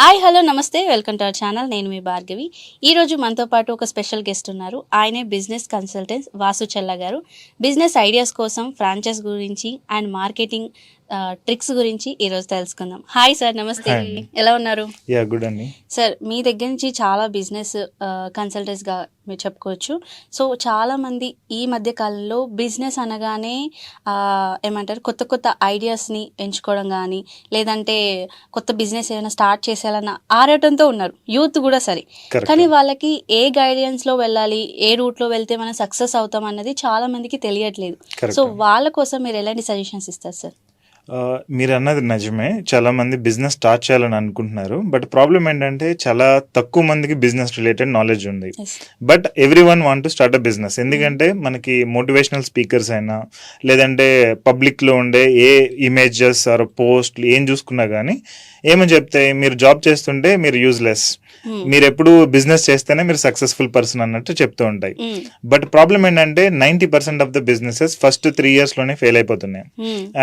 Hi hello నమస్తే welcome to our channel. నేను మీ భార్గవి. ఈరోజు మనతో పాటు ఒక స్పెషల్ గెస్ట్ ఉన్నారు. ఆయనే బిజినెస్ కన్సల్టెంట్ వాసు చెల్ల గారు. బిజినెస్ ఐడియాస్ కోసం ఫ్రాంచైజ్ గురించి అండ్ మార్కెటింగ్ ట్రిక్స్ గురించి ఈరోజు తెలుసుకుందాం. హాయ్ సార్, నమస్తే. ఎలా ఉన్నారు? గుడ్ అండి. సార్, మీ దగ్గర నుంచి చాలా బిజినెస్ కన్సల్టెంట్స్గా మీరు చెప్పుకోవచ్చు. సో చాలామంది ఈ మధ్య కాలంలో బిజినెస్ అనగానే ఏమంటారు, కొత్త కొత్త ఐడియాస్ని ఎంచుకోవడం కానీ, లేదంటే కొత్త బిజినెస్ ఏదైనా స్టార్ట్ చేసేయాలన్న ఆరాటంతో ఉన్నారు, యూత్ కూడా సరే. కానీ వాళ్ళకి ఏ గైడెన్స్లో వెళ్ళాలి, ఏ రూట్లో వెళ్తే మనం సక్సెస్ అవుతాం అన్నది చాలా మందికి తెలియట్లేదు. సో వాళ్ళ కోసం మీరు ఎలాంటి సజెషన్స్ ఇస్తారు సార్? మీరు అన్నది నిజమే. చాలా మంది బిజినెస్ స్టార్ట్ చేయాలని అనుకుంటున్నారు. బట్ ప్రాబ్లం ఏంటంటే చాలా తక్కువ మందికి బిజినెస్ రిలేటెడ్ నాలెడ్జ్ ఉంది. But every one want to start a business. ఎందుకంటే మనకి మోటివేషనల్ స్పీకర్స్ అయినా, లేదంటే పబ్లిక్లో ఉండే ఏ ఇమేజెస్ ఆర్ పోస్ట్లు ఏం చూసుకున్నా కానీ ఏమని చెప్తాయి, మీరు జాబ్ చేస్తుంటే మీరు యూజ్లెస్, మీరు ఎప్పుడు బిజినెస్ చేస్తేనే మీరు సక్సెస్ఫుల్ పర్సన్ అన్నట్టు చెప్తూ ఉంటాయి. బట్ ప్రాబ్లం ఏంటంటే 90% of the businesses first 3 years లోనే ఫెయిల్ అయిపోతున్నాయి.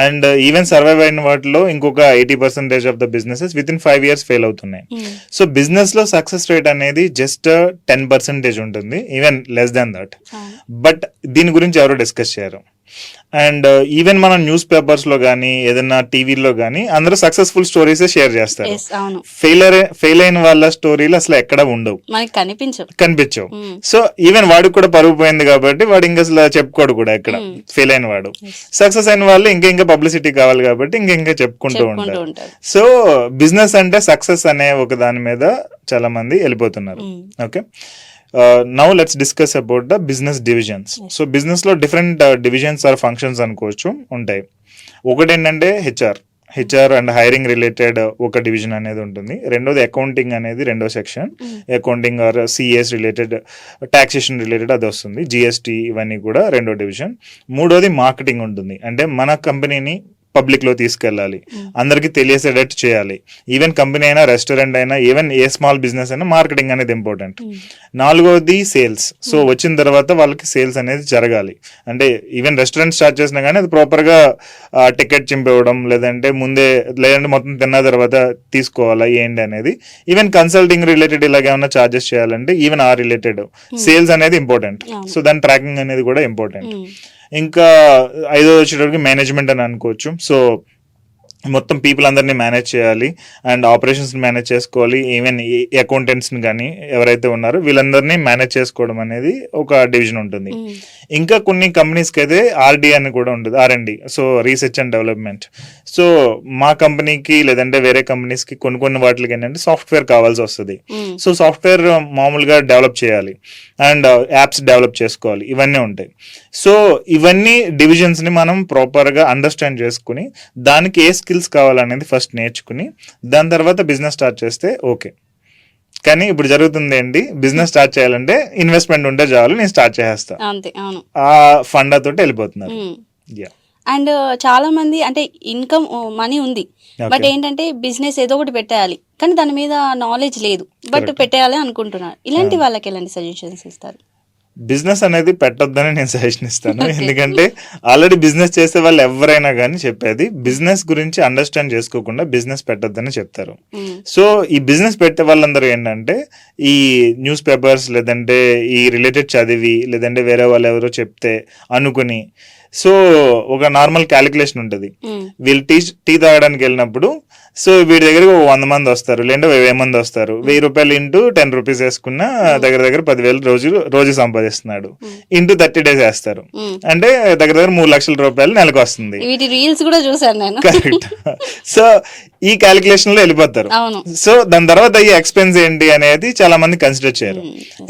అండ్ ఈవెన్ సర్వైవ్ అయిన వాటిలో ఇంకొక 80% of the businesses with in 5 years fail అవుతున్నాయి. సో బిజినెస్ లో సక్సెస్ రేట్ అనేది జస్ట్ 10% ఉంటుంది, even less than that. But దీని గురించి ఎవరు డిస్కస్ చేయరు. అండ్ ఈవెన్ మనం న్యూస్ పేపర్స్ లో కానీ ఏదైనా టీవీలో కానీ అందరూ సక్సెస్ఫుల్ స్టోరీస్ షేర్ చేస్తారు. ఫెయిల్ అయిన వాళ్ళ స్టోరీలు అసలు ఎక్కడ ఉండవు, కనిపించవు. సో ఈవెన్ వాడికి కూడా పరుగు పోయింది కాబట్టి వాడు ఇంకా అసలు చెప్పుకోడు కూడా ఎక్కడ ఫెయిల్ అయిన వాడు. సక్సెస్ అయిన వాళ్ళు ఇంకా పబ్లిసిటీ కావాలి కాబట్టి ఇంకా చెప్పుకుంటూ ఉంటారు. సో బిజినెస్ అంటే సక్సెస్ అనే ఒక దాని మీద చాలా మంది వెళ్ళిపోతున్నారు. Okay, now let's discuss about the business divisions. So business లో డిఫరెంట్ డివిజన్స్ ఆర్ ఫంక్షన్స్ అనుకోవచ్చు ఉంటాయి. ఒకటి ఏంటంటే హెచ్ఆర్ అండ్ హైరింగ్ రిలేటెడ్ ఒక డివిజన్ అనేది ఉంటుంది. రెండోది అకౌంటింగ్ అనేది రెండో section. Accounting or CS related, taxation related అది వస్తుంది. జిఎస్టీ ఇవన్నీ కూడా రెండో డివిజన్. మూడోది మార్కెటింగ్ ఉంటుంది. అంటే మన కంపెనీని పబ్లిక్ లో తీసుకెళ్ళాలి, అందరికి తెలియసేటట్టు చేయాలి. ఈవెన్ కంపెనీ అయినా, రెస్టారెంట్ అయినా, ఈవెన్ ఏ స్మాల్ బిజినెస్ అయినా మార్కెటింగ్ అనేది ఇంపార్టెంట్. నాలుగోది సేల్స్. సో వచ్చిన తర్వాత వాళ్ళకి సేల్స్ అనేది జరగాలి. అంటే ఈవెన్ రెస్టారెంట్ స్టార్ట్ చేసినా కానీ అది ప్రాపర్ గా టికెట్ చింపివ్వడం, లేదంటే మొత్తం తిన్న తర్వాత తీసుకోవాలా ఏంటి అనేది. ఈవెన్ కన్సల్టింగ్ రిలేటెడ్ ఇలాగేమన్నా చార్జెస్ చేయాలంటే ఈవెన్ ఆ రిలేటెడ్ సేల్స్ అనేది ఇంపార్టెంట్. సో దాని ట్రాకింగ్ అనేది కూడా ఇంపార్టెంట్. ఇంకా ఐదో వచ్చేటప్పటికి మేనేజ్మెంట్ అని అనుకోవచ్చు. సో మొత్తం పీపుల్ అందరినీ మేనేజ్ చేయాలి అండ్ ఆపరేషన్స్ మేనేజ్ చేసుకోవాలి. ఈవెన్ అకౌంటెంట్స్ని కానీ ఎవరైతే ఉన్నారో వీళ్ళందరినీ మేనేజ్ చేసుకోవడం అనేది ఒక డివిజన్ ఉంటుంది. ఇంకా కొన్ని కంపెనీస్కి అయితే ఆర్డి అని కూడా ఉంటుంది, R and D. So research and development. So మా కంపెనీకి లేదంటే వేరే కంపెనీస్కి కొన్ని వాటికి ఏంటంటే సాఫ్ట్వేర్ కావాల్సి వస్తుంది. సో సాఫ్ట్వేర్ మామూలుగా డెవలప్ చేయాలి అండ్ యాప్స్ డెవలప్ చేసుకోవాలి, ఇవన్నీ ఉంటాయి. సో ఇవన్నీ డివిజన్స్ని మనం ప్రాపర్గా అండర్స్టాండ్ చేసుకుని దానికి ఏ స్కిల్స్ కావాలనేది ఫస్ట్ నేర్చుకుని దాని తర్వాత బిజినెస్ స్టార్ట్ చేస్తే ఓకే. కానీ ఇప్పుడు జరుగుతుంది ఏంటి, బిజినెస్ స్టార్ట్ చేయాలంటే ఇన్వెస్ట్మెంట్ ఉంటే చాలు, నేను స్టార్ట్ చేసేస్తా, ఆ ఫండ్ తోటి వెళ్ళిపోతున్నారు. అండ్ చాలా మంది అంటే ఇన్కమ్ మనీ ఉంది, బట్ ఏంటంటే బిజినెస్ ఏదో ఒకటి పెట్టేయాలి కానీ దాని మీద నాలెడ్జ్ లేదు, బట్ పెట్టేయాలి అనుకుంటున్నారు. ఇలాంటి వాళ్ళకి ఎలాంటి సజెషన్స్ ఇస్తారు? బిజినెస్ అనేది పెట్టొద్దని నేను సజెషన్ ఇస్తాను. ఎందుకంటే ఆల్రెడీ బిజినెస్ చేసే వాళ్ళు ఎవరైనా కానీ చెప్పేది బిజినెస్ గురించి అండర్స్టాండ్ చేసుకోకుండా బిజినెస్ పెట్టొద్దని చెప్తారు. సో ఈ బిజినెస్ పెట్టే వాళ్ళందరూ ఏంటంటే ఈ న్యూస్ పేపర్స్ లేదంటే ఈ రిలేటెడ్ చదివి లేదంటే వేరే వాళ్ళు ఎవరో చెప్తే అనుకుని, సో ఒక నార్మల్ క్యాలిక్యులేషన్ ఉంటుంది. వీళ్ళు టీ తాగడానికి వెళ్ళినప్పుడు సో వీడి దగ్గరకు 100 మంది వస్తారు, లేదంటే 1000 మంది వస్తారు. 1000 రూపాయలు ఇంటూ 10 రూపీస్ వేసుకున్న దగ్గర 10,000 రోజు సంపాదిస్తున్నాడు. ఇంటూ 30 days వేస్తారు అంటే దగ్గర 3 లక్షల రూపాయలు నెలకు వస్తుంది. కరెక్ట్. సో ఈ క్యాలిక్యులేషన్ లో వెళ్ళిపోతారు. సో దాని తర్వాత అయ్యే ఎక్స్పెన్స్ ఏంటి అనేది చాలా మంది కన్సిడర్ చేయరు.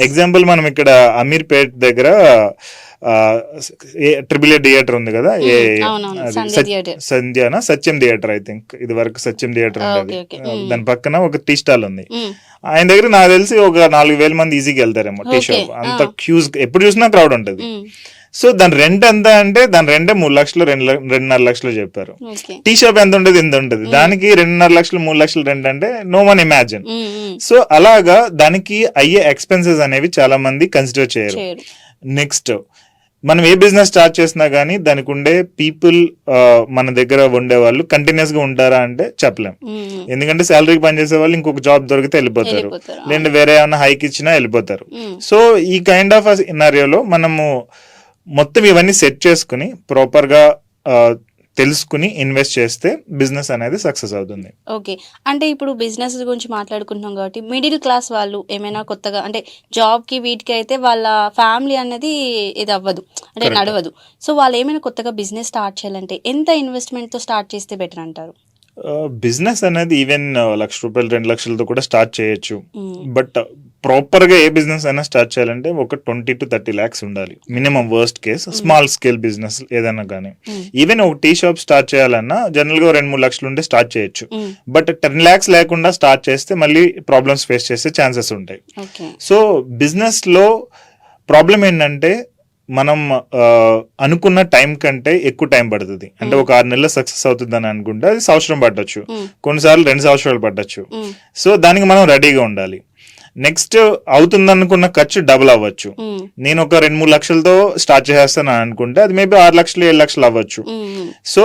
ఎగ్జాంపుల్ మనం ఇక్కడ అమీర్పేట్ దగ్గర AAA థియేటర్ ఉంది కదా, సత్యం థియేటర్, ఐ థింక్ ఇది వరకు సత్యం థియేటర్ ఉండేది. దాని పక్కన ఒక టీ స్టాల్ ఉంది. ఆయన దగ్గర నాకు తెలిసి ఒక 4,000 మంది ఈజీగా వెళ్తారేమో. టీ షాప్ అంత క్యూజ్, ఎప్పుడు చూసినా క్రౌడ్ ఉంటుంది. సో దాని రెంట్ ఎంత అంటే దాని రెంటే 3 లక్షలు 2.5 లక్షలు చెప్పారు. టీ షాప్ ఎంత ఉంటుంది, ఎంత ఉంటుంది, దానికి 2.5 లక్షలు 3 లక్షలు రెంట్ అంటే నో వన్ ఇమాజిన్. సో అలాగా దానికి అయ్యే ఎక్స్పెన్సెస్ అనేవి చాలా మంది కన్సిడర్ చేయరు. నెక్స్ట్ మనం ఏ బిజినెస్ స్టార్ట్ చేసినా గానీ దానికి ఉండే పీపుల్ మన దగ్గర ఉండే వాళ్ళు కంటిన్యూస్ గా ఉంటారా అంటే చెప్పలేం. ఎందుకంటే శాలరీకి పనిచేసే వాళ్ళు ఇంకొక జాబ్ దొరికితే వెళ్ళిపోతారు, లేదంటే వేరే ఏమైనా హైక్ ఇచ్చినా వెళ్ళిపోతారు. సో ఈ కైండ్ ఆఫ్ సినారియోలో మనము మొత్తం ఇవన్నీ సెట్ చేసుకుని ప్రాపర్ గా తెలుసుకుని ఇన్వెస్ట్ చేస్తే బిజినెస్ అనేది సక్సెస్ అవుతుంది. ఓకే, అంటే ఇప్పుడు బిజినెస్ గురించి మాట్లాడుకుంటున్నాం కాబట్టి మిడిల్ క్లాస్ వాళ్ళు ఏమైనా కొత్తగా అంటే జాబ్కి వీటికి అయితే వాళ్ళ ఫ్యామిలీ అనేది ఇది అవ్వదు, అంటే నడవదు. సో వాళ్ళు ఏమైనా కొత్తగా బిజినెస్ స్టార్ట్ చేయాలంటే ఎంత ఇన్వెస్ట్మెంట్తో స్టార్ట్ చేస్తే బెటర్ అంటారు? బిజినెస్ అనేది ఈవెన్ ₹1,00,000 ₹2,00,000 కూడా స్టార్ట్ చేయొచ్చు. బట్ ప్రాపర్ గా ఏ బిజినెస్ అయినా స్టార్ట్ చేయాలంటే ఒక 20 to 30 lakhs ఉండాలి minimum. Worst case small scale business ఏదైనా కానీ, ఈవెన్ ఒక టీ షాప్ స్టార్ట్ చేయాలన్నా జనరల్ గా 2-3 లక్షలు ఉంటే స్టార్ట్ చేయొచ్చు. బట్ 10 lakhs లేకుండా స్టార్ట్ చేస్తే మళ్ళీ ప్రాబ్లమ్స్ ఫేస్ చేసే ఛాన్సెస్ ఉంటాయి. సో బిజినెస్ లో ప్రాబ్లం ఏంటంటే మనం అనుకున్న టైం కంటే ఎక్కువ టైం పడుతుంది. అంటే ఒక 6 నెలలు సక్సెస్ అవుతుంది అని అనుకుంటే అది సంవత్సరం పట్టొచ్చు, కొన్నిసార్లు 2 సంవత్సరాలు పట్టొచ్చు. సో దానికి మనం రెడీగా ఉండాలి. నెక్స్ట్ అవుతుంది అనుకున్న ఖర్చు డబుల్ అవ్వచ్చు. నేను ఒక 2-3 లక్షలతో స్టార్ట్ చేసేస్తాను అనుకుంటే అది మేబీ 6 లక్షలు 7 లక్షలు అవ్వచ్చు. సో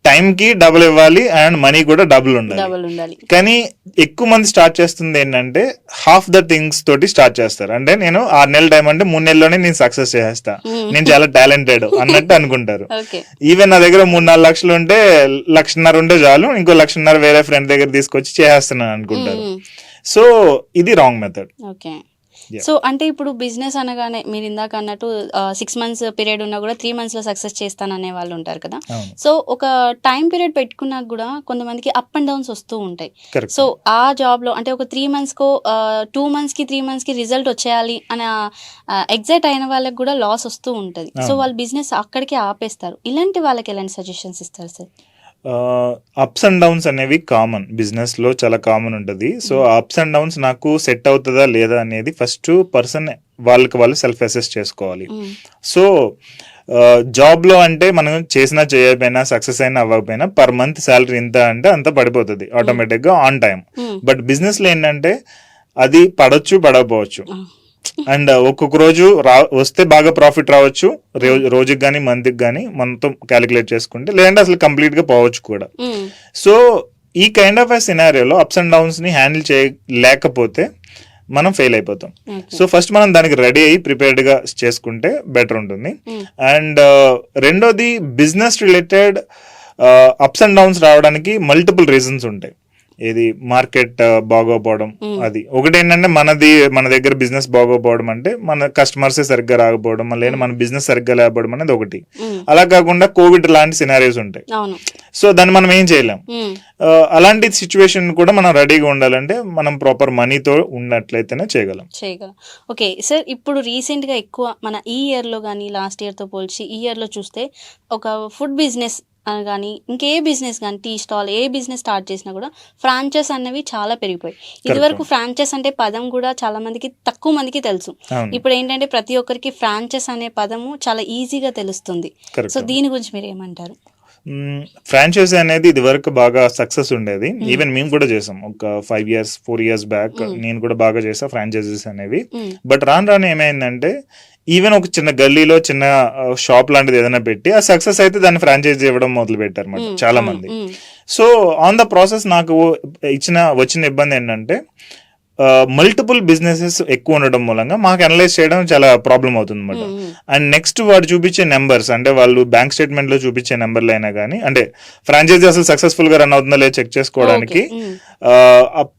టైం కి డబుల్ ఇవ్వాలి అండ్ మనీ కూడా డబుల్ ఉండాలి. కానీ ఎక్కువ మంది స్టార్ట్ చేస్తుంది ఏంటంటే హాఫ్ ద థింగ్స్ తోటి స్టార్ట్ చేస్తారు. అంటే నేను 6 నెలల టైం అంటే 3 నెలల్లోనే నేను సక్సెస్ చేసేస్తా, నేను చాలా టాలెంటెడ్ అన్నట్టు అనుకుంటారు. ఈవెన్ నా దగ్గర 3-4 లక్షలు ఉంటే 1,50,000 ఉంటే చాలు, ఇంకో 1,50,000 వేరే ఫ్రెండ్ దగ్గర తీసుకొచ్చి చేసేస్తున్నాను అనుకుంటారు. సో ఇది రాంగ్ మెథడ్. సో అంటే ఇప్పుడు బిజినెస్ అనగానే మీరు ఇందాక అన్నట్టు 6 months పీరియడ్ ఉన్నా కూడా 3 months లో సక్సెస్ చేస్తాననే వాళ్ళు ఉంటారు కదా. సో ఒక టైం పీరియడ్ పెట్టుకున్నా కూడా కొంతమందికి అప్ అండ్ డౌన్స్ వస్తూ ఉంటాయి. సో ఆ జాబ్ లో అంటే ఒక 3 months కో 2 months కి 3 months కి రిజల్ట్ వచ్చేయాలి అని ఎగ్జైట్ అయిన వాళ్ళకి కూడా లాస్ వస్తూ ఉంటది. సో వాళ్ళు బిజినెస్ అక్కడికి ఆపేస్తారు. ఇలాంటి వాళ్ళకి ఎలాంటి సజెషన్స్ ఇస్తారు సార్? అప్స్ అండ్ డౌన్స్ అనేవి కామన్, బిజినెస్ లో చాలా కామన్ ఉంటుంది. సో అప్స్ అండ్ డౌన్స్ నాకు సెట్ అవుతుందా లేదా అనేది ఫస్ట్ పర్సన్ వాళ్ళకి వాళ్ళు సెల్ఫ్ అసెస్ చేసుకోవాలి. సో జాబ్ లో అంటే మనం చేసినా చేయకపోయినా సక్సెస్ అయినా అవ్వకపోయినా పర్ మంత్ శాలరీ ఎంత అంటే అంత పడిపోతుంది ఆటోమేటిక్ గా ఆన్ టైం. బట్ బిజినెస్ లో ఏంటంటే అది పడవచ్చు పడకపోవచ్చు. అండ్ ఒక్కొక్క రోజు వస్తే బాగా ప్రాఫిట్ రావచ్చు, రోజుకి కానీ మంత్కి కానీ మనతో క్యాలిక్యులేట్ చేసుకుంటే, లేదంటే అసలు కంప్లీట్ గా పోవచ్చు కూడా. సో ఈ కైండ్ ఆఫ్ సినారియోలో అప్స్ అండ్ డౌన్స్ ని హ్యాండిల్ చేయలేకపోతే మనం ఫెయిల్ అయిపోతాం. సో ఫస్ట్ మనం దానికి రెడీ అయ్యి ప్రిపేర్డ్ గా చేసుకుంటే బెటర్ ఉంటుంది. అండ్ రెండోది business related apps and downs రావడానికి మల్టిపుల్ రీజన్స్ ఉంటాయి. ఏది మార్కెట్ బాగోపోవడం, అది ఒకటి ఏంటంటే మన దగ్గర బిజినెస్ బాగోపోవడం అంటే మన కస్టమర్సే సరిగ్గా రాకపోవడం, లేదా మన బిజినెస్ సరిగ్గా లేకపోవడం అనేది ఒకటి. అలా కాకుండా కోవిడ్ లాంటి సినారియోస్ ఉంటాయి. సో దాన్ని మనం ఏం చేయలేం. అలాంటి సిచ్యువేషన్ కూడా మనం రెడీగా ఉండాలంటే మనం ప్రాపర్ మనీతో ఉన్నట్లయితేనే చేయగలం. ఓకే సార్, ఇప్పుడు రీసెంట్ గా ఎక్కువ మన ఈ ఇయర్ లో కానీ లాస్ట్ ఇయర్ తో పోల్చి ఈ ఇయర్ లో చూస్తే ఒక ఫుడ్ బిజినెస్ కానీ ఇంకే బిజినెస్ కానీ టీ స్టాల్ ఏ బిజినెస్ స్టార్ట్ చేసినా కూడా ఫ్రాంచైజ్ అనేవి చాలా పెరిగిపోయి. ఇదివరకు ఫ్రాంచైజ్ అంటే పదం కూడా చాలా మందికి తక్కువ మందికి తెలుసు. ఇప్పుడు ఏంటంటే ప్రతి ఒక్కరికి ఫ్రాంచైజ్ అనే పదము చాలా ఈజీగా తెలుస్తుంది. సో దీని గురించి మీరు ఏమంటారు? ఫ్రాంచైజీ అనేది ఇది వరకు బాగా సక్సెస్ ఉండేది. ఈవెన్ మేము కూడా చేసాం ఒక 4 years బ్యాక్. నేను కూడా బాగా చేసా ఫ్రాంచైజీస్ అనేవి. బట్ రాను ఏమైందంటే ఈవెన్ ఒక చిన్న గల్లీలో చిన్న షాప్ లాంటిది ఏదైనా పెట్టి ఆ సక్సెస్ అయితే దాన్ని ఫ్రాంచైజీ ఇవ్వడం మొదలు పెట్టారు అన్నమాట చాలా మంది. సో ఆన్ ద ప్రాసెస్ నాకు వచ్చిన ఇబ్బంది ఏంటంటే మల్టిపుల్ బిజినెసెస్ ఎక్కువ ఉండడం మూలంగా మాకు అనలైజ్ చేయడం చాలా ప్రాబ్లం అవుతుంది అనమాట. అండ్ నెక్స్ట్ వాడు చూపించే నెంబర్స్, అంటే వాళ్ళు బ్యాంక్ స్టేట్మెంట్ లో చూపించే నెంబర్లు అయినా కానీ, అంటే ఫ్రాంచైజీ అసలు సక్సెస్ఫుల్ గా రన్ అవుతుందా లేదా చెక్ చేసుకోవడానికి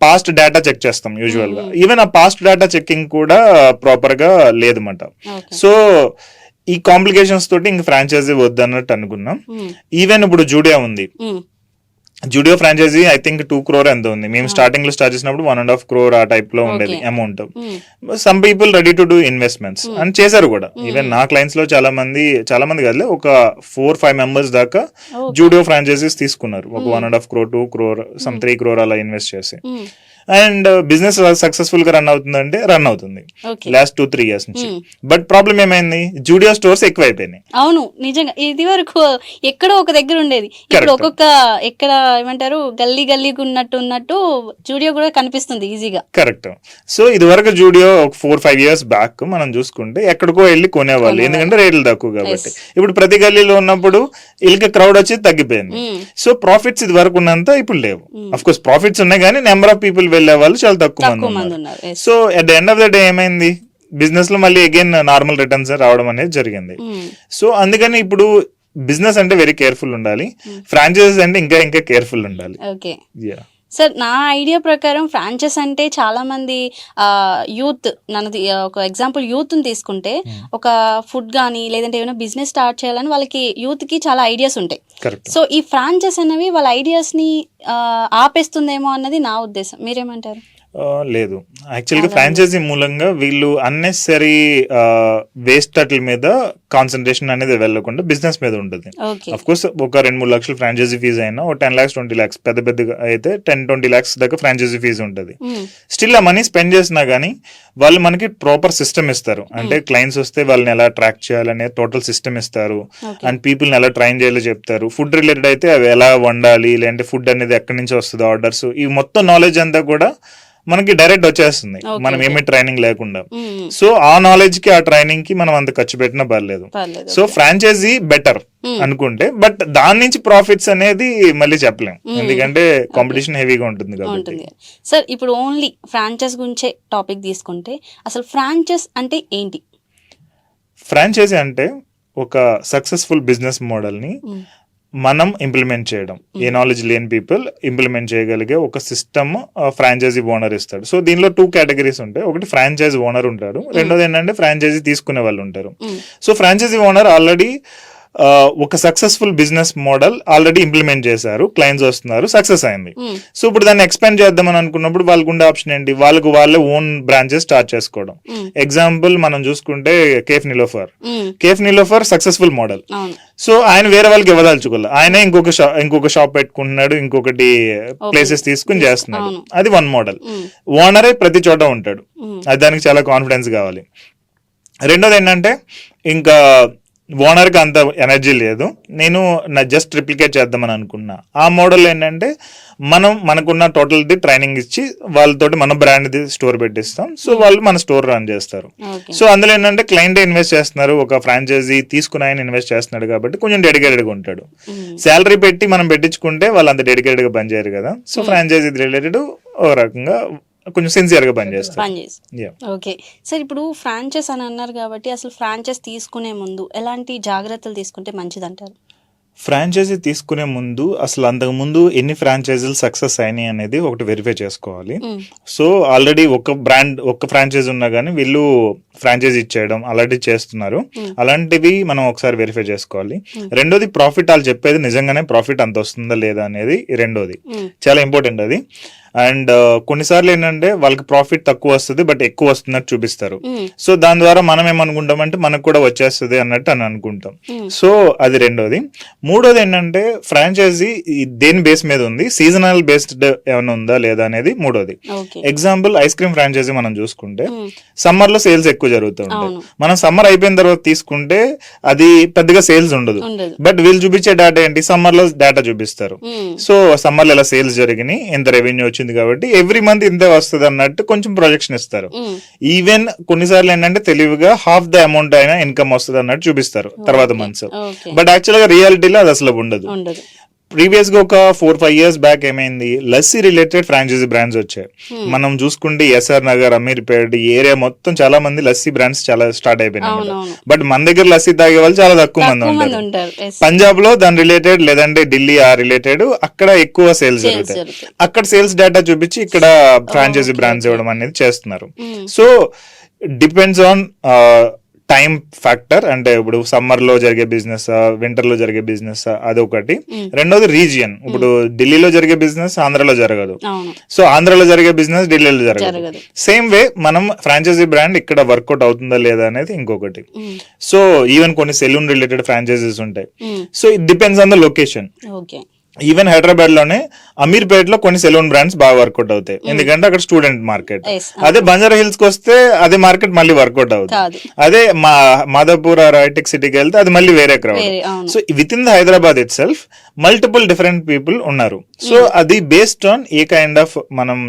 పాస్ట్ డేటా చెక్ చేస్తాం యూజువల్ గా. ఈవెన్ ఆ పాస్ట్ డేటా చెకింగ్ కూడా ప్రాపర్ గా లేదన్నమాట. సో ఈ కాంప్లికేషన్స్ తోటి ఇంక ఫ్రాంచైజీ వద్దన్నట్టు అనుకున్నాం. ఈవెన్ ఇప్పుడు జూడియో ఉంది, Zudio franchise I think 2 crore ఎంత ఉంది. మేము స్టార్టింగ్ లో స్టార్ట్ చేసినప్పుడు 1.5 crore ఆ టైప్ లో ఉండేది amount. Some people ready to do investments అని చేశారు కూడా. ఈవెన్ నా క్లయింట్స్ లో చాలా మంది కాదు, ఒక 4-5 members దాకా జూడియో ఫ్రాంచైజీస్ తీసుకున్నారు. ఒక 1.5 crore 2 crore 3 crore అలా ఇన్వెస్ట్ చేసి. అండ్ బిజినెస్ సక్సెస్ఫుల్ గా రన్ అవుతుందంటే రన్ అవుతుంది ఓకే. లాస్ట్ 2-3 years నుంచి. బట్ ప్రాబ్లం ఏమైంది, జూడియో స్టోర్స్ ఎక్కువైపోయినాయి. అవును నిజంగా. ఇది వరకు ఎక్కడో ఒక దగ్గర ఉండేది, ఇప్పుడు Correct. ఒక్కొక్క ఎక్కడ ఏమంటారు గల్లీ గల్లీకి ఉన్నట్టు జూడియో కూడా కనిపిస్తుంది ఈజీగా. కరెక్ట్. సో ఇది వరకు జూడియో ఒక 4-5 years బ్యాక్ మనం చూసుకుంటే ఎక్కడికో వెళ్ళి కొనేవాళ్ళు, ఎందుకంటే రేట్లు తక్కువ కాబట్టి. ఇప్పుడు ప్రతి గల్లీలో ఉన్నప్పుడు వీళ్ళకి క్రౌడ్ వచ్చి తగ్గిపోయింది. సో ప్రాఫిట్స్ ఇది వరకు ఉన్నంత ఇప్పుడు లేవు. అఫ్ కోర్స్ ప్రాఫిట్స్ ఉన్నాయి కానీ నెంబర్ ఆఫ్ పీపుల్ వెళ్ళే వాళ్ళు చాలా తక్కువ మంది ఉన్నారు. ఉన్నారు. Yes. So at the end of the day ఏమైంది, బిజినెస్ లో మళ్ళీ అగైన్ నార్మల్ రిటర్న్స్ రావడం అనేది జరిగింది. సో అందుకని ఇప్పుడు బిజినెస్ అంటే వెరీ కేర్ఫుల్ ఉండాలి, ఫ్రాంచైజీస్ అంటే ఇంకా ఇంకా కేర్ఫుల్ ఉండాలి. ఓకే యా సార్, నా ఐడియా ప్రకారం ఫ్రాంచైజ్ అంటే చాలా మంది యూత్, నన్నది ఒక ఎగ్జాంపుల్ యూత్ని తీసుకుంటే ఒక ఫుడ్ కానీ లేదంటే ఏమైనా బిజినెస్ స్టార్ట్ చేయాలని వాళ్ళకి యూత్కి చాలా ఐడియాస్ ఉంటాయి. కరెక్ట్. సో ఈ ఫ్రాంచైజ్ అనేవి వాళ్ళ ఐడియాస్ని ఆపేస్తుందేమో అన్నది నా ఉద్దేశం, మీరేమంటారు? లేదు, యాక్చువల్గా ఫ్రాంచైజీ మూలంగా వీళ్ళు అన్నెసరీ వేస్ట్ వాటి మీద కాన్సన్ట్రేషన్ అనేది వెళ్ళకుండా బిజినెస్ మీద ఉంటుంది. ఓకే. అఫ్ కోర్స్ ఒక 2-3 లక్షలు ఫ్రాంచైజీ ఫీజు అయినా ఒక 10 lakhs 20 lakhs, పెద్ద పెద్దగా అయితే 10-20 lakhs దాకా ఫ్రాంచైజీ ఫీజు ఉంటుంది. స్టిల్ ఆ మనీ స్పెండ్ చేసినా కానీ వాళ్ళు మనకి ప్రాపర్ సిస్టమ్ ఇస్తారు. అంటే క్లయింట్స్ వస్తే వాళ్ళని ఎలా ట్రాక్ చేయాలనే టోటల్ సిస్టమ్ ఇస్తారు. అండ్ పీపుల్ని ఎలా ట్రైన్ చేయాలో చెప్తారు. ఫుడ్ రిలేటెడ్ అయితే అవి ఎలా వండాలి, లేదంటే ఫుడ్ అనేది ఎక్కడి నుంచి వస్తుంది, ఆర్డర్స్, ఈ మొత్తం నాలెడ్జ్ అంతా కూడా మనకి డైరెక్ట్ వచ్చేస్తుంది, మనం ఏమీ ట్రైనింగ్ లేకుండా. సో ఆ నాలెడ్జ్ కి ఆ ట్రైనింగ్ కి మనం అంత ఖర్చు పెట్టినా పర్లేదు. సో ఫ్రాంచైజీ బెటర్ అనుకుంటే, బట్ దాని నుంచి ప్రాఫిట్స్ అనేది మళ్ళీ చెప్పలేం, ఎందుకంటే కాంపిటీషన్ హెవీగా ఉంటుంది కాబట్టి. సార్, ఇప్పుడు ఓన్లీ ఫ్రాంచైజ్ గురించే టాపిక్ తీసుకుంటే అసలు ఫ్రాంచైజ్ అంటే ఏంటి? ఫ్రాంచైజీ అంటే ఒక సక్సెస్ఫుల్ బిజినెస్ మోడల్ ని మనం ఇంప్లిమెంట్ చేయడం. ఏ నాలెడ్జ్ లేని పీపుల్ ఇంప్లిమెంట్ చేయగలిగే ఒక సిస్టమ్ ఫ్రాంచైజీ ఓనర్ ఇస్తాడు. సో దీనిలో 2 categories ఉంటాయి. ఒకటి ఫ్రాంచైజీ ఓనర్ ఉంటారు, రెండోది ఏంటంటే ఫ్రాంచైజీ తీసుకునే వాళ్ళు ఉంటారు. సో ఫ్రాంచైజీ ఓనర్ ఆల్రెడీ ఒక successful business model already implement చేశారు, క్లయింట్స్ వస్తున్నారు, సక్సెస్ అయింది. సో ఇప్పుడు దాన్ని ఎక్స్పాండ్ చేద్దామని అనుకున్నప్పుడు వాళ్ళకు ఉండే ఆప్షన్ ఏంటి, వాళ్ళకు వాళ్ళే ఓన్ బ్రాంచెస్ స్టార్ట్ చేసుకోవడం. ఎగ్జాంపుల్ మనం చూసుకుంటే cafe Niloufer successful model. So ఆయన వేరే వాళ్ళకి ఇవ్వదలుచుకోవాలి, ఆయన ఇంకొక షాప్ పెట్టుకుంటున్నాడు, ఇంకొకటి ప్లేసెస్ తీసుకుని చేస్తున్నాడు. అది వన్ మోడల్. ఓనరే ప్రతి చోట ఉంటాడు, అది దానికి చాలా కాన్ఫిడెన్స్ కావాలి. రెండోది ఏంటంటే ఇంకా ఓనర్కి అంత ఎనర్జీ లేదు, నేను జస్ట్ రిప్లికేట్ చేద్దామని అనుకున్నా. ఆ మోడల్ ఏంటంటే మనకున్న టోటల్ ట్రైనింగ్ ఇచ్చి వాళ్ళతోటి మన బ్రాండ్ స్టోర్ పెట్టిస్తాం. సో వాళ్ళు మన స్టోర్ రన్ చేస్తారు. సో అందులో ఏంటంటే క్లయింట్ ఇన్వెస్ట్ చేస్తున్నారు, ఒక ఫ్రాంచైజీ తీసుకుని ఆయన ఇన్వెస్ట్ చేస్తున్నాడు కాబట్టి కొంచెం డెడికేటెడ్గా ఉంటాడు. శాలరీ పెట్టి మనం పెట్టించుకుంటే వాళ్ళు అంత డెడికేటెడ్గా పనిచేయరు కదా. సో ఫ్రాంచైజీ రిలేటెడ్ ఒక రకంగా కొంచెం సిన్సియర్ గా పనిచేస్తారు. ఓకే సార్, ఇప్పుడు ఫ్రాంచైజ్ అని అన్నారు కాబట్టి అసలు ఫ్రాంచైజ్ తీసుకునే ముందు ఎలాంటి జాగ్రత్తలు తీసుకుంటే మంచిది అంటారు? ఫ్రాంచైజీ తీసుకునే ముందు అసలు అంతకు ముందు ఎన్ని ఫ్రాంచైజీలు సక్సెస్ అయినాయి అనేది ఒకటి వెరిఫై చేసుకోవాలి. సో ఆల్రెడీ ఒక ఫ్రాంచైజీ ఉన్నా కానీ వీళ్ళు ఫ్రాంచైజీ ఇచ్చేయడం అలాంటివి చేస్తున్నారు, అలాంటివి మనం ఒకసారి వెరిఫై చేసుకోవాలి. రెండోది ప్రాఫిట్, వాళ్ళు చెప్పేది నిజంగానే ప్రాఫిట్ అంత వస్తుందా లేదా అనేది రెండోది చాలా ఇంపార్టెంట్ అది. అండ్ కొన్నిసార్లు ఏంటంటే వాళ్ళకి ప్రాఫిట్ తక్కువ వస్తుంది బట్ ఎక్కువ వస్తున్నట్టు చూపిస్తారు. సో దాని ద్వారా మనం ఏమనుకుంటాం అంటే మనకు కూడా వచ్చేస్తుంది అన్నట్టు అని అనుకుంటాం. సో అది రెండోది. మూడోది ఏంటంటే ఫ్రాంచైజీ దేని బేస్ మీద ఉంది, సీజనల్ బేస్డ్ ఏమైనా ఉందా లేదా అనేది మూడోది. ఎగ్జాంపుల్ ఐస్ క్రీమ్ ఫ్రాంచైజీ మనం చూసుకుంటే సమ్మర్ లో సేల్స్ ఎక్కువ జరుగుతూ ఉంటాయి. మనం సమ్మర్ అయిపోయిన తర్వాత తీసుకుంటే అది పెద్దగా సేల్స్ ఉండదు, బట్ వీళ్ళు చూపించే డేటా ఏంటి, సమ్మర్ లో డేటా చూపిస్తారు. సో సమ్మర్ లో ఇలా సేల్స్ జరిగినాయి, ఎంత రెవెన్యూ వచ్చింది కాబట్టి ఎవ్రీ మంత్ ఇంతే వస్తుంది అన్నట్టు కొంచెం ప్రొజెక్షన్ ఇస్తారు. ఈవెన్ కొన్నిసార్లు ఏంటంటే తెలివిగా హాఫ్ ద అమౌంట్ అయినా ఇన్కమ్ వస్తుంది అన్నట్టు చూపిస్తారు తర్వాత మంత్స్. బట్ యాక్చువల్ గా రియాలిటీలో అది అసలు ఉండదు. ప్రీవియస్ గా ఒక 4-5 years బ్యాక్ ఏమైంది, లస్సీ రిలేటెడ్ ఫ్రాంచైజీ బ్రాండ్స్ వచ్చాయి. మనం చూసుకుంటే ఎస్ఆర్ నగర్, అమీర్పేట్ ఏరియా మొత్తం చాలా మంది లస్సీ బ్రాండ్స్ చాలా స్టార్ట్ అయిపోయినాయి. బట్ మన దగ్గర లస్సీ తాగే వాళ్ళు చాలా తక్కువ మంది ఉంటారు. పంజాబ్ లో దాని రిలేటెడ్ లేదంటే ఢిల్లీ ఆ రిలేటెడ్ అక్కడ ఎక్కువ సేల్స్ జరుగుతాయి. అక్కడ సేల్స్ డేటా చూపించి ఇక్కడ ఫ్రాంచైజీ బ్రాండ్స్ ఇవ్వడం అనేది చేస్తున్నారు. So depends on time factor, అంటే ఇప్పుడు సమ్మర్ లో జరిగే బిజినెస్, వింటర్ లో జరిగే బిజినెస్, అదొకటి. రెండోది రీజియన్, ఇప్పుడు ఢిల్లీలో జరిగే బిజినెస్ ఆంధ్రలో జరగదు, సో ఆంధ్రలో జరిగే బిజినెస్ ఢిల్లీలో జరగదు. సేమ్ వే మనం ఫ్రాంచైజీ బ్రాండ్ ఇక్కడ వర్కౌట్ అవుతుందా లేదా అనేది ఇంకొకటి. సో ఈవెన్ కొన్ని సెలూన్ రిలేటెడ్ ఫ్రాంచైజీస్ ఉంటాయి. So it depends on the location. Even Hyderabad లోనే అమీర్పేట్ లో కొన్ని సెలూన్ బ్రాండ్స్ బాగా వర్కౌట్ అవుతాయి, ఎందుకంటే అక్కడ స్టూడెంట్ మార్కెట్. Yes, అదే బంజారా హిల్స్ కి వస్తే అదే మార్కెట్ మళ్ళీ వర్కౌట్ కాదు. అవుతుంది. అదే మాదాపూర్ హైటెక్ సిటీకి వెళ్తే అది మళ్ళీ వేరే క్రౌడ్. అవును. So with in the Hyderabad it self multiple different people ఉన్నారు. సో అది based on a kind of మనం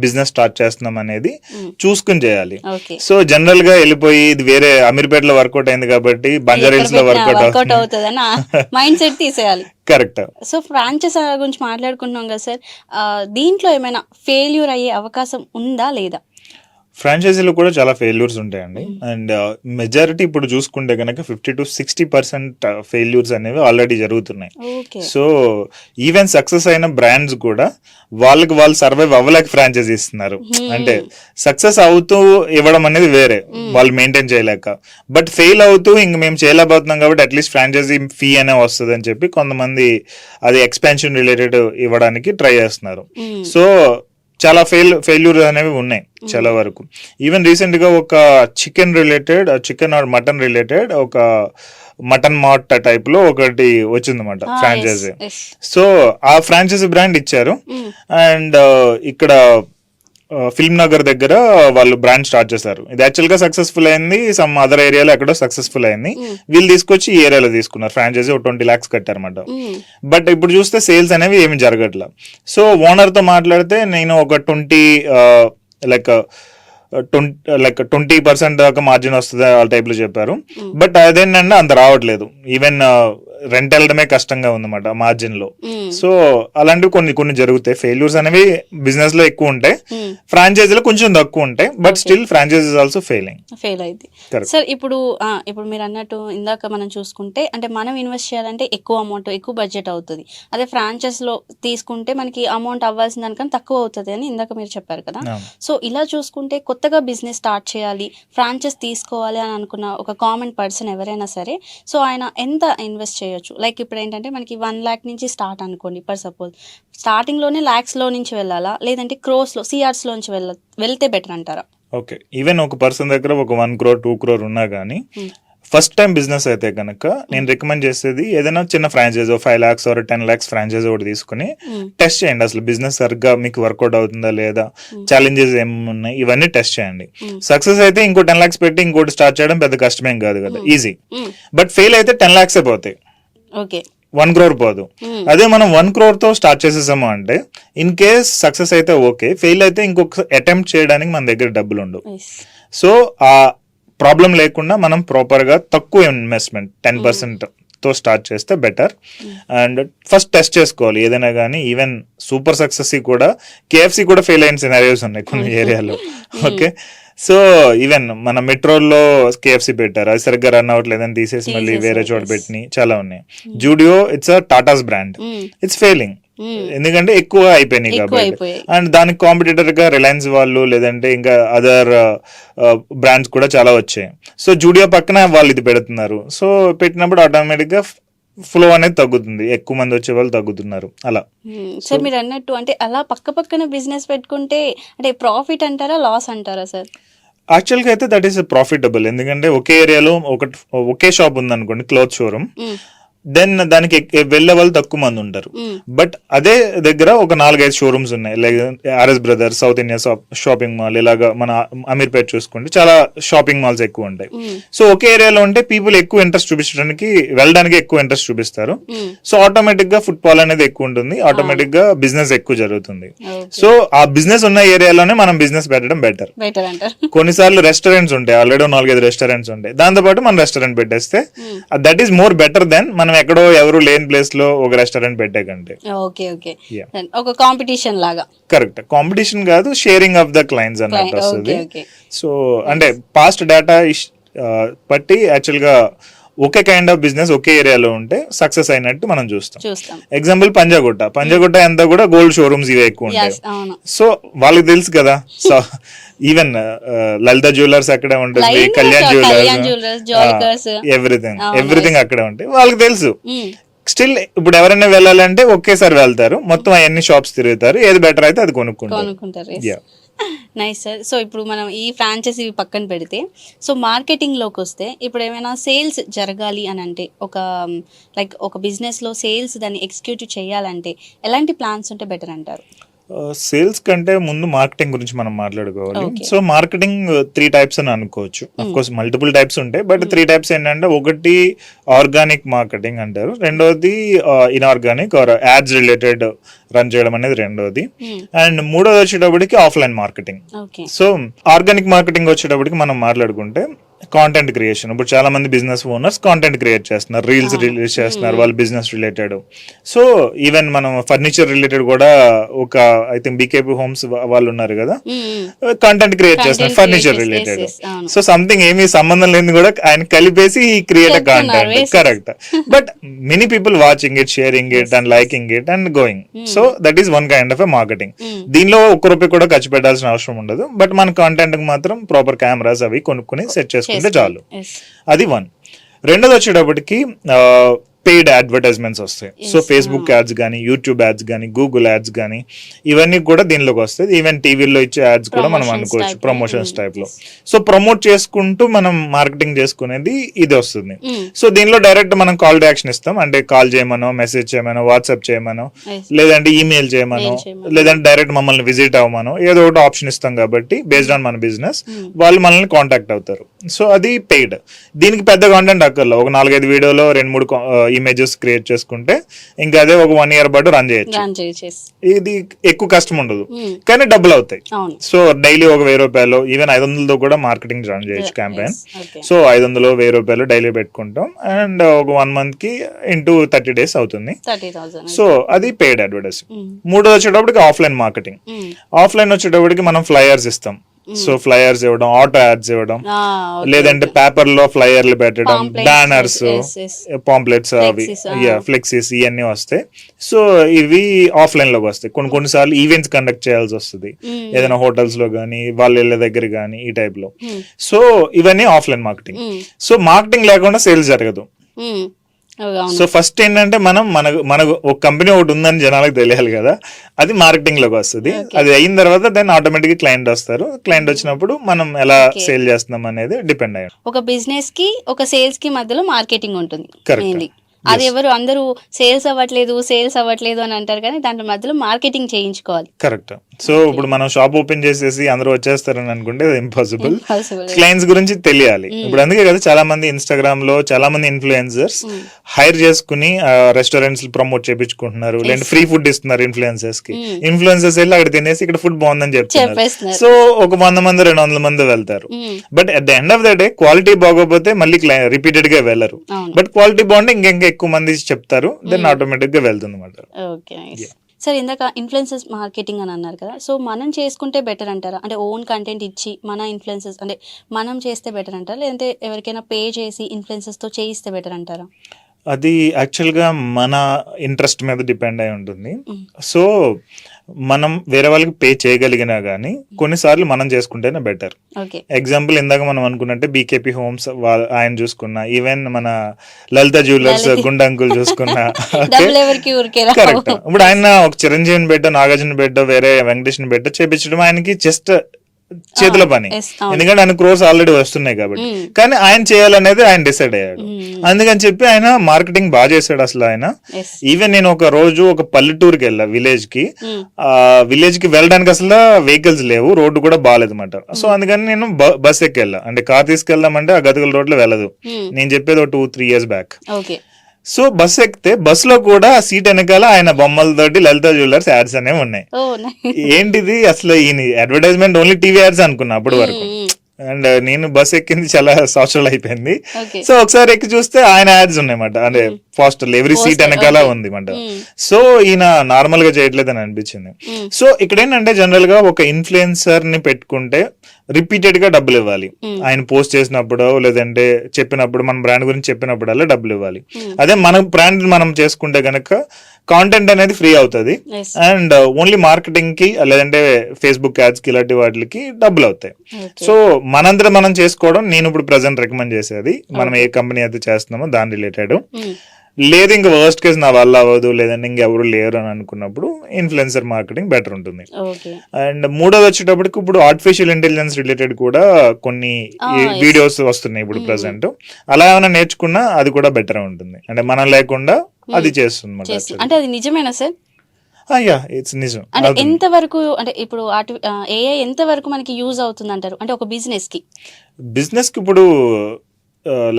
బిజినెస్ స్టార్ట్ చేస్తున్నాం అనేది చూసుకుని చేయాలి. ఓకే. సో జనరల్ గా వెళ్ళిపోయి ఇది వేరే అమీర్పేట్ లో వర్కౌట్ అయింది కాబట్టి బంజారా హిల్స్ లో వర్కౌట్ అవుతుంది అని మైండ్ సెట్ తీసేయాలి. కరెక్ట్. సో ఫ్రాంచైజ్ గురించి మాట్లాడుకుంటున్నాం కదా సార్, దీంట్లో ఏమైనా ఫెయిల్యూర్ అయ్యే అవకాశం ఉందా లేదా? ఫ్రాంచైజీలో కూడా చాలా ఫెయిల్యూర్స్ ఉంటాయండి. అండ్ మెజారిటీ ఇప్పుడు చూసుకుంటే కనుక 50 to 60% ఫెయిల్యూర్స్ అనేవి ఆల్రెడీ జరుగుతున్నాయి. సో ఈవెన్ సక్సెస్ అయిన బ్రాండ్స్ కూడా వాళ్ళకి వాళ్ళు సర్వైవ్ అవ్వలేక ఫ్రాంచైజీ ఇస్తున్నారు. అంటే సక్సెస్ అవుతూ ఇవ్వడం అనేది వేరే, వాళ్ళు మెయింటైన్ చేయలేక. బట్ ఫెయిల్ అవుతూ ఇంక మేము చేయలేకపోతున్నాం కాబట్టి అట్లీస్ట్ ఫ్రాంచైజీ ఫీ అనే వస్తుంది అని చెప్పి కొంతమంది అది ఎక్స్పాన్షన్ రిలేటెడ్ ఇవ్వడానికి ట్రై చేస్తున్నారు. సో చాలా ఫెయిల్యూర్ అనేవి ఉన్నాయి చాలా వరకు. ఈవెన్ రీసెంట్ గా ఒక చికెన్ ఆర్ మటన్ రిలేటెడ్ ఒక మటన్ మార్ట్ టైప్ లో ఒకటి వచ్చిందన్నమాట ఫ్రాంచైజీ. సో ఆ ఫ్రాంచైజీ బ్రాండ్ ఇచ్చారు. అండ్ ఇక్కడ ఫిల్మ్ నగర్ దగ్గర వాళ్ళు బ్రాండ్ స్టార్ట్ చేశారు. ఇది యాక్చువల్ గా సక్సెస్ఫుల్ అయింది, సమ్ అదర్ ఏరియాలో ఎక్కడో సక్సెస్ఫుల్ అయింది. వీళ్ళు తీసుకొచ్చి ఈ ఏరియాలో తీసుకున్నారు ఫ్రాంచైజీ, 20 lakhs కట్టారన్నమాట. బట్ ఇప్పుడు చూస్తే సేల్స్ అనేవి ఏమి జరగట్లా. సో ఓనర్ తో మాట్లాడితే నేను ఒక 20% దాకా మార్జిన్ వస్తుంది ఆ టైప్ లో చెప్పారు. బట్ అదేంటంటే అంత రావట్లేదు. ఈవెన్ రెంట్ వెళ్ళడమే కష్టంగా ఉందన్నమాట మార్జిన్ లో. సో అలాంటివి కొన్ని జరుగుతాయి. ఫెయిల్యూర్స్ అనేవి బిజినెస్ లో ఎక్కువ ఉంటాయి, ఫ్రాంచైజీలో కొంచెం తక్కువ ఉంటాయి. But still franchises also fail అయింది. సార్ ఇప్పుడు మీరు అన్నట్టు ఇందాక మనం చూసుకుంటే అంటే మనం ఇన్వెస్ట్ చేయాలంటే ఎక్కువ అమౌంట్, ఎక్కువ బడ్జెట్ అవుతుంది. అదే ఫ్రాంచైజ్ లో తీసుకుంటే మనకి అమౌంట్ అవ్వాల్సిన దానికన్నా తక్కువ అవుతుంది అని ఇందాక మీరు చెప్పారు కదా. సో ఇలా చూసుకుంటే కొత్తగా బిజినెస్ స్టార్ట్ చేయాలి, ఫ్రాంచైజ్ తీసుకోవాలి అని అనుకున్న ఒక కామన్ పర్సన్ ఎవరైనా సరే, సో ఆయన ఎంత ఇన్వెస్ట్ చేయొచ్చు? లైక్ ఇప్పుడు ఏంటంటే మనకి 1 lakh నుంచి స్టార్ట్ అనుకోండి పర్ సపోజ్. స్టార్టింగ్ లోనే లాక్స్ లో నుంచి వెళ్ళాలా, లేదంటే క్రోర్స్ లో CRs లోంచి వెళ్తే బెటర్ అంటారా? ఓకే. ఈవెన్ ఒక పర్సన్ దగ్గర ఒక 1 crore 2 crore ఉన్నా కానీ ఫస్ట్ టైం బిజినెస్ అయితే కనుక నేను రికమెండ్ చేసేది ఏదైనా చిన్న franchise 5 lakhs or 10 lakhs franchise ఒకటి తీసుకుని టెస్ట్ చేయండి. అసలు బిజినెస్ సరిగ్గా మీకు వర్కౌట్ అవుతుందా లేదా, ఛాలెంజెస్ ఏమున్నాయి, ఇవన్నీ టెస్ట్ చేయండి. సక్సెస్ అయితే ఇంకో 10 lakhs పెట్టి ఇంకోటి స్టార్ట్ చేయడం పెద్ద కష్టమేం కాదు కదా, ఈజీ. బట్ ఫెయిల్ అయితే 10 lakhs పోతాయి, 1 crore పోదు. అదే మనం 1 crore తో స్టార్ట్ చేసేసాము అంటే ఇన్ కేస్ సక్సెస్ అయితే ఓకే, ఫెయిల్ అయితే ఇంకొక అటెంప్ట్ చేయడానికి మన దగ్గర డబ్బులు ఉండవు. సో ఆ ప్రాబ్లం లేకుండా మనం ప్రాపర్ గా తక్కువ ఇన్వెస్ట్మెంట్ 10% తో స్టార్ట్ చేస్తే బెటర్. అండ్ ఫస్ట్ టెస్ట్ చేసుకోవాలి ఏదైనా కానీ. ఈవెన్ సూపర్ సక్సెస్ కూడా KFC కూడా ఫెయిల్ అయిన సినారియోస్ ఉన్నాయి కొన్ని ఏరియాలో. ఓకే. సో ఈవెన్ మన మెట్రోలో KFC పెట్టారు, అది సరిగ్గా రన్ అవ్వట్లేదని తీసేసి మళ్ళీ వేరే చోట పెట్టి చాలా ఉన్నాయి. Zudio it's Tatas brand, it's failing ఎందుకంటే ఎక్కువ అయిపోయినాయి కాబట్టి. అండ్ దానికి కాంపిటేటర్ గా రిలయన్స్ వాళ్ళు లేదంటే ఇంకా అదర్ బ్రాండ్స్ కూడా చాలా వచ్చాయి. సో జూడియో పక్కన వాళ్ళు ఇది పెడుతున్నారు. సో పెట్టినప్పుడు ఆటోమేటిక్ గా ఫ్లో అనేది తగ్గుతుంది, ఎక్కువ మంది వచ్చే వాళ్ళు తగ్గుతున్నారు అలా. సార్ మీరు అన్నట్టు అంటే అలా పక్కన బిజినెస్ పెట్టుకుంటే అంటే ప్రాఫిట్ అంటారా, లాస్ అంటారా సార్? యాక్చువల్గా అయితే దట్ ఈస్ ప్రాఫిటబుల్. ఎందుకంటే ఒకే ఏరియాలో ఒకే షాప్ ఉంది అనుకోండి, క్లోత్ షోరూమ్, దెన్ దానికి వెళ్ళే వాళ్ళు తక్కువ మంది ఉంటారు. బట్ అదే దగ్గర ఒక 4-5 షోరూమ్స్ ఉన్నాయి, like RS brothers, south India shopping mall, ఇలాగా మన అమీర్పేట్ చూసుకుంటే చాలా షాపింగ్ మాల్స్ ఎక్కువ ఉంటాయి. సో ఒకే ఏరియాలో ఉంటే పీపుల్ ఎక్కువ ఇంట్రెస్ట్ చూపించడానికి, వెళ్ళడానికి ఎక్కువ ఇంట్రెస్ట్ చూపిస్తారు. సో ఆటోమేటిక్ గా ఫుట్ఫాల్ అనేది ఎక్కువ ఉంటుంది, ఆటోమేటిక్ గా బిజినెస్ ఎక్కువ జరుగుతుంది. సో ఆ బిజినెస్ ఉన్న ఏరియాలోనే మనం బిజినెస్ పెట్టడం బెటర్. కొన్నిసార్లు రెస్టారెంట్స్ ఉంటాయి, ఆల్రెడీ 4-5 రెస్టారెంట్స్ ఉంటాయి, దాంతో పాటు మనం రెస్టారెంట్ పెట్టేస్తే that is more better than మనం ఎక్కడో ఎవరు లేని ప్లేస్ లో ఒక రెస్టారెంట్ పెట్టే కంటే. ఒక కాంపిటీషన్ లాగా. కరెక్ట్, కాంపిటీషన్ కాదు, షేరింగ్ ఆఫ్ ద క్లయింట్స్ అన్నట్టు వస్తుంది. సో అంటే పాస్ట్ డేటా బట్టి యాక్చువల్ గా ఒకే కైండ్ ఆఫ్ బిజినెస్ ఒకే ఏరియాలో ఉంటే సక్సెస్ అయినట్టు మనం చూస్తాం. ఎగ్జాంపుల్ పంజాగుట్ట అంతా కూడా గోల్డ్ షోరూమ్స్ ఇవే ఎక్కువ ఉంటాయి. సో వాళ్ళకి తెలుసు కదా. సో ఈవెన్ లలిత జ్యువెలర్స్ అక్కడే ఉంటుంది, కళ్యాణ్ జ్యువెలర్స్, ఎవ్రీథింగ్ అక్కడే ఉంటాయి, వాళ్ళకి తెలుసు. స్టిల్ ఇప్పుడు ఎవరైనా వెళ్ళాలంటే ఒకేసారి వెళ్తారు, మొత్తం అవన్నీ షాప్స్ తిరుగుతారు, ఏది బెటర్ అయితే అది కొనుక్కుంటారు. Nice sir. సో ఇప్పుడు మనం ఈ ఫ్రాంచైజీ పక్కన పెడితే, సో మార్కెటింగ్లోకి వస్తే ఇప్పుడు ఏమైనా సేల్స్ జరగాలి అని అంటే లైక్ ఒక బిజినెస్లో సేల్స్ దాన్ని ఎగ్జిక్యూటివ్ చేయాలంటే ఎలాంటి ప్లాన్స్ ఉంటే బెటర్ అంటారు? సేల్స్ కంటే ముందు మార్కెటింగ్ గురించి మనం మాట్లాడుకోవాలి. Okay. సో మార్కెటింగ్ 3 టైప్స్ అని అనుకోవచ్చు. అఫ్ కోర్స్ మల్టిపుల్ టైప్స్ ఉంటాయి, బట్ 3 టైప్స్ ఏంటంటే, ఒకటి ఆర్గానిక్ మార్కెటింగ్ అంటారు, రెండోది inorganic or ads related run చేయడం అనేది రెండోది, అండ్ మూడోది వచ్చేటప్పటికి offline marketing. Okay. So organic marketing వచ్చేటప్పటికి మనం మాట్లాడుకుంటే కాంటెంట్ క్రియేషన్. ఇప్పుడు చాలా మంది బిజినెస్ ఓనర్స్ కాంటెంట్ క్రియేట్ చేస్తున్నారు, రీల్స్ రిలీజ్ చేస్తున్నారు వాళ్ళ బిజినెస్ రిలేటెడ్. సో ఈవెన్ మనం ఫర్నిచర్ రిలేటెడ్ కూడా ఒక ఐ థింక్ బీకేపీ హోమ్స్ వాళ్ళు ఉన్నారు కదా, కంటెంట్ క్రియేట్ చేస్తున్నారు ఫర్నిచర్ రిలేటెడ్. సో సంథింగ్ ఏమీ సంబంధం లేని కూడా ఆయన కలిపేసి create content. Correct. But many people watching it, sharing it and liking it and going. So that is one kind of a marketing. దీనిలో ఒక్క రూపాయి కూడా ఖర్చు పెట్టాల్సిన అవసరం ఉండదు, బట్ మన కాంటెంట్ మాత్రం ప్రాపర్ కెమెరాస్ అవి కొనుక్కుని సెట్ చేసుకుంటే చాలు. అది వన్. రెండోది వచ్చేటప్పటికి పెయిడ్ అడ్వర్టైజ్మెంట్స్ వస్తాయి. సో ఫేస్బుక్ యాడ్స్ కానీ, యూట్యూబ్ యాడ్స్ కానీ, గూగుల్ యాడ్స్ కానీ, ఇవన్నీ కూడా దీనిలోకి వస్తాయి. ఈవెన్ టీవీలో ఇచ్చే యాడ్స్ కూడా మనం అనుకోవచ్చు ప్రమోషన్స్ టైప్ లో. సో ప్రమోట్ చేసుకుంటూ మనం మార్కెటింగ్ చేసుకునేది ఇది వస్తుంది. సో దీనిలో డైరెక్ట్ మనం కాల్ టు యాక్షన్ ఇస్తాం, అంటే కాల్ చేయమనో, మెసేజ్ చేయమనో, వాట్సాప్ చేయమనో, లేదంటే ఈమెయిల్ చేయమనో, లేదంటే డైరెక్ట్ మమ్మల్ని విజిట్ అవ్వమనో, ఏదో ఒకటి ఆప్షన్ ఇస్తాం కాబట్టి బేస్డ్ ఆన్ మన బిజినెస్ వాళ్ళు మనల్ని కాంటాక్ట్ అవుతారు. సో అది పెయిడ్. దీనికి పెద్ద కాంటెంట్ అక్కర్లో, ఒక 4-5 వీడియోలో 2-3 ఇమేజెస్ క్రియేట్ చేసుకుంటే ఇంకా అదే ఒక 1 year పాటు రన్ చేయొచ్చు. ఇది ఎక్కువ కష్టం ఉండదు, కానీ డబ్బులు అవుతాయి. సో డైలీ ఒక 1000 రూపాయలు, ఈవెన్ 500తో కూడా మార్కెటింగ్ రన్ చేయొచ్చు క్యాంపెయిన్. సో 500, 1000 రూపాయలు డైలీ పెట్టుకుంటాం, అండ్ ఒక 1 month కి ఇంటూ 30 days అవుతుంది. సో అది పెయిడ్ అడ్వర్టైజింగ్. మూడోది వచ్చేటప్పటికి ఆఫ్లైన్ మార్కెటింగ్. ఆఫ్లైన్ వచ్చేటప్పటికి మనం ఫ్లైయర్స్ ఇస్తాం. సో ఫ్లైయర్స్ ఇవ్వడం, ఆటో యాడ్స్ ఇవ్వడం, లేదంటే పేపర్ లో ఫ్లైయర్లు పెట్టడం, బ్యానర్స్, పాంప్లెట్స్, అవి ఫ్లెక్సీస్ ఇవన్నీ వస్తాయి. సో ఇవి ఆఫ్లైన్ లోకి వస్తాయి. కొన్నిసార్లు ఈవెంట్స్ కండక్ట్ చేయాల్సి వస్తుంది, ఏదైనా హోటల్స్ లో కానీ, వాళ్ళ ఇళ్ళ దగ్గర కానీ, ఈ టైప్ లో. సో ఇవన్నీ ఆఫ్లైన్ మార్కెటింగ్. సో మార్కెటింగ్ లేకుండా సేల్స్ జరగదు. సో ఫస్ట్ ఏంటంటే మన ఒక కంపెనీ ఒకటి ఉందని జనాలకు తెలియాలి కదా, అది మార్కెటింగ్ లోకి వస్తుంది. అది అయిన తర్వాత దాన్ని ఆటోమేటిక్ క్లయింట్ వస్తారు. క్లయింట్ వచ్చినప్పుడు మనం ఎలా సేల్ చేస్తున్నాం అనేది డిపెండ్ అయ్యారు. ఒక బిజినెస్ కి, ఒక సేల్స్ కి మధ్యలో మార్కెటింగ్ ఉంటుంది. అది ఎవరు అందరూ సేల్స్ అవ్వట్లేదు అని అంటారు, కానీ దాంట్లో మధ్యలో మార్కెటింగ్ చేయించుకోవాలి. కరెక్ట్. సో ఇప్పుడు మనం షాప్ ఓపెన్ చేసేసి అందరూ వచ్చేస్తారని అనుకుంటే అది ఇంపాసిబుల్. క్లయింట్స్ గురించి తెలియాలి. ఇప్పుడు అందుకే కదా చాలా మంది ఇన్స్టాగ్రామ్ లో చాలా మంది ఇన్ఫ్లుయెన్సర్స్ హైర్ చేసుకుని రెస్టారెంట్స్ ప్రమోట్ చేయించుకుంటున్నారు, లేదంటే ఫ్రీ ఫుడ్ ఇస్తున్నారు ఇన్ఫ్లుయెన్సర్స్ కి. ఇన్ఫ్లుయెన్సర్స్ వెళ్ళి అక్కడ తినేసి ఇక్కడ ఫుడ్ బాగుందని చెప్తున్నారు. సో ఒక 100 మంది 200 మంది వెళ్తారు, but at the end of the day quality బాగోకపోతే మళ్ళీ రిపీటెడ్ గా వెళ్ళరు. బట్ క్వాలిటీ బాగుంటే ఇంకా ఎక్కువ మంది చెప్తారు, దెన్ ఆటోమేటిక్ గా వెళ్తుంది అన్నమాట. సార్ ఇందాక ఇన్ఫ్లుయెన్సర్స్ మార్కెటింగ్ అని అన్నారు కదా, సో మనం చేసుకుంటే బెటర్ అంటారా? అంటే ఓన్ కంటెంట్ ఇచ్చి మన ఇన్ఫ్లుయెన్సర్స్ అంటే మనం చేస్తే బెటర్ అంటారా, లేదంటే ఎవరికైనా పే చేసి ఇన్ఫ్లుయెన్సర్స్ తో చేయిస్తే బెటర్ అంటారా? అది యాక్చువల్గా మన ఇంట్రెస్ట్ మీద డిపెండ్ అయి ఉంటుంది. సో మనం వేరే వాళ్ళకి పే చేయగలిగినా కానీ కొన్నిసార్లు మనం చేసుకుంటేనే బెటర్. ఎగ్జాంపుల్ ఇందాక మనం అనుకున్నట్టే బీకేపీ హోమ్స్ ఆయన చూసుకున్నా, ఈవెన్ మన లలిత జ్యువెలర్స్ గుండంకుల్ చూసుకున్నా, కరెక్ట్. ఇప్పుడు ఆయన ఒక చిరంజీవిని పెట్టో, నాగార్జున పెట్టో, వేరే వెంకటేష్ని పెట్టో చేపించడం ఆయనకి జస్ట్ చేతుల పని, ఎందుకంటే ఆయన క్రోర్స్ ఆల్రెడీ వస్తున్నాయి కాబట్టి. కానీ ఆయన చేయాలనేది ఆయన డిసైడ్ అయ్యాడు. అందుకని చెప్పి ఆయన మార్కెటింగ్ బాగా చేశాడు. అసలు ఆయన ఈవెన్ నేను ఒక రోజు ఒక పల్లెటూరుకి వెళ్ళా, విలేజ్ కి వెళ్ళడానికి అసలు వెహికల్స్ లేవు, రోడ్డు కూడా బాగాలేదు అనమాట. సో అందుకని నేను బస్ ఎక్కి వెళ్ళా, అంటే కార్ తీసుకెళ్దామంటే ఆ గతుకుల రోడ్లో వెళ్ళదు. నేను చెప్పేది ఒక 2-3 years బ్యాక్. సో బస్ ఎక్కితే బస్ లో కూడా సీట్ వెనకాల ఆయన బొమ్మలతోటి లలిత జ్యువెలర్స్ యాడ్స్ అనేవి ఉన్నాయి. ఏంటిది అసలు ఈయన అడ్వర్టైజ్మెంట్ ఓన్లీ టీవీ యాడ్స్ అనుకున్నా అప్పటి వరకు. అండ్ నేను బస్ ఎక్కింది చాలా సంవత్సరాలు అయిపోయింది. సో ఒకసారి ఎక్కి చూస్తే ఆయన యాడ్స్ ఉన్నాయన్నమాట, అంటే పోస్టర్లు ఎవ్రీ సీట్ వెనకాల ఉంది అన్నమాట. సో ఈయన నార్మల్ గా చేయట్లేదు అని అనిపించింది. సో ఇక్కడ ఏంటంటే జనరల్ గా ఒక ఇన్ఫ్లుయెన్సర్ ని పెట్టుకుంటే రిపీటెడ్ గా డబ్బులు ఇవ్వాలి. ఆయన పోస్ట్ చేసినప్పుడు, లేదంటే చెప్పినప్పుడు, మన బ్రాండ్ గురించి చెప్పినప్పుడల్లా డబ్బులు ఇవ్వాలి. అదే మన బ్రాండ్ మనం చేసుకుంటే గనక కాంటెంట్ అనేది ఫ్రీ అవుతుంది, అండ్ ఓన్లీ మార్కెటింగ్ కి లేదంటే ఫేస్బుక్ యాడ్స్ కి ఇలాంటి వాటికి డబ్బులు అవుతాయి. సో మనందరం మనం చేసుకోవడం నేను ఇప్పుడు ప్రెసెంట్ రికమెండ్ చేసేది, మనం ఏ కంపెనీ అయితే చేస్తున్నామో దాని రిలేటెడ్. లేదు ఇంకా వర్స్ట్ కేస్ నా వల్ల అవ్వదు లేదంటే ఇంకెవరు లేరు అని అనుకున్నప్పుడు ఇన్ఫ్లుయెన్సర్ మార్కెటింగ్ బెటర్ ఉంటుంది. ఓకే. అండ్ మూడోది వచ్చేటప్పటికి ఇప్పుడు ఆర్టిఫిషియల్ ఇంటెలిజెన్స్ రిలేటెడ్ కూడా కొన్ని yes. వీడియోస్ వస్తున్నాయి ఇప్పుడు ప్రెసెంట్. అలా ఏమైనా నేర్చుకున్నా అది కూడా బెటర్ ఉంటుంది, అంటే మనం లేకుండా అది చేస్తుంది చేస్తుంది. అంటే అది నిజమేనా సార్? యా ఇట్స్ నిజం. అంటే ఎంత వరకు, అంటే ఇప్పుడు ఏఐ ఎంత వరకు మనకి యూజ్ అవుతుంది అంటారు, అంటే ఒక బిజినెస్ కి ఇప్పుడు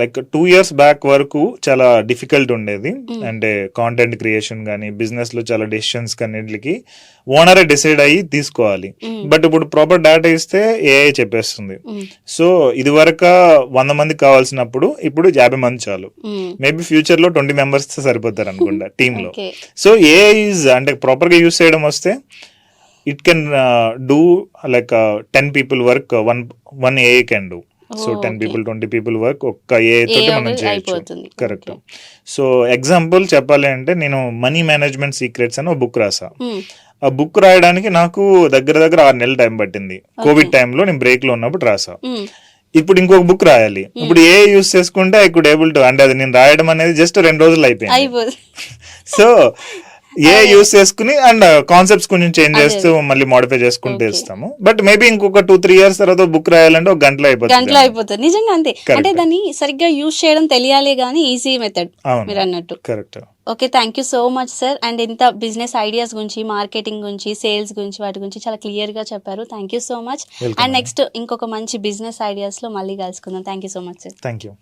లైక్ 2 years బ్యాక్ వరకు చాలా డిఫికల్ట్ ఉండేది, అంటే కాంటెంట్ క్రియేషన్ కానీ బిజినెస్ లో చాలా డెసిషన్స్ కన్నిటికి ఓనరే డిసైడ్ అయ్యి తీసుకోవాలి. బట్ ఇప్పుడు ప్రాపర్ డేటా ఇస్తే ఏఐ చెప్పేస్తుంది. సో ఇది వరకు 100 మందికి కావాల్సినప్పుడు ఇప్పుడు 50 మంది చాలు. మేబీ ఫ్యూచర్ లో 20 members సరిపోతారు అనుకుంటా టీమ్ లో. సో ఏఐ అంటే ప్రాపర్ గా యూస్ చేయడం వస్తే it can do like 10 people work one AI can do. So 10 people 20 people work ఒక్క ఏఐ తోటి మనం చేయొచ్చు. కరెక్ట్. సో ఎగ్జాంపుల్ చెప్పాలి అంటే నేను మనీ మేనేజ్మెంట్ సీక్రెట్స్ అని ఒక బుక్ రాసా. ఆ బుక్ రాయడానికి నాకు దగ్గర 6 నెలలు టైం పట్టింది. కోవిడ్ టైంలో నేను బ్రేక్ లో ఉన్నప్పుడు రాసా. ఇప్పుడు ఇంకొక బుక్ రాయాలి. ఇప్పుడు ఏ యూస్ చేసుకుంటే ఐ కుడ్ ఏబుల్ టు, అంటే అది నేను రాయడం అనేది జస్ట్ 2 రోజులు అయిపోయింది. సో ఏ యూస్ చేసుకుని అండ్ కాన్సెప్ట్స్ కొంచెం చేంజ్ చేస్తూ మళ్ళీ మోడిఫై చేసుకుంటూ ఇస్తాము. బట్ మేబీ ఇంకొక 2-3 years తర్వాత బుక్ రాయాలంటే ఒక గంటలో అయిపోతుంది. నిజంగా అంతే. అంటే దాన్ని సరిగ్గా యూస్ చేయడం తెలియాలి గానీ ఈజీ మెథడ్ మీరు అన్నట్టు. Correct. Okay, thank you so much sir. And ఇంత బిజినెస్ ఐడియాస్ గురించి, మార్కెటింగ్ గురించి, సేల్స్ గురించి, వాటి గురించి చాలా క్లియర్ గా చెప్పారు. Thank you so much. And next ఇంకొక మంచి బిజినెస్ ఐడియాస్ లో మళ్ళీ కలుసుకుందాం. Thank you so much sir. Thank you.